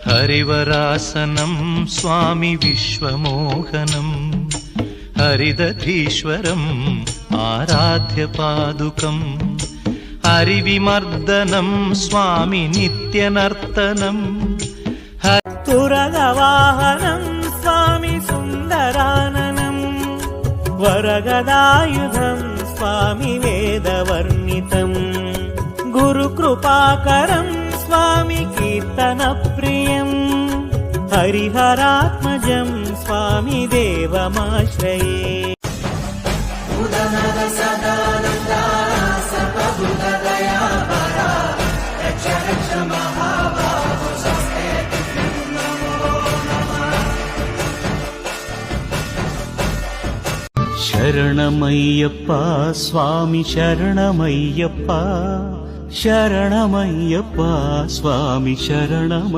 హరివరాసనం స్వామి విశ్వమోహనం హరిదధీశ్వరం ఆరాధ్య పాదుకం హరివిమర్దనం స్వామి నిత్యనర్తనం తురగవాహనం స్వామి సుందరాననం వరగదాయుధం స్వామి వేదవర్ణితం గురుకృపాకరం స్వామి కీర్తన ప్రియం హరిహరాత్మజం స్వామి దేవమాశ్రయే శరణమయ్యప్ప స్వామి శరణమయ్యప్ప శరణమయ్యప్ప స్వామి శరణమ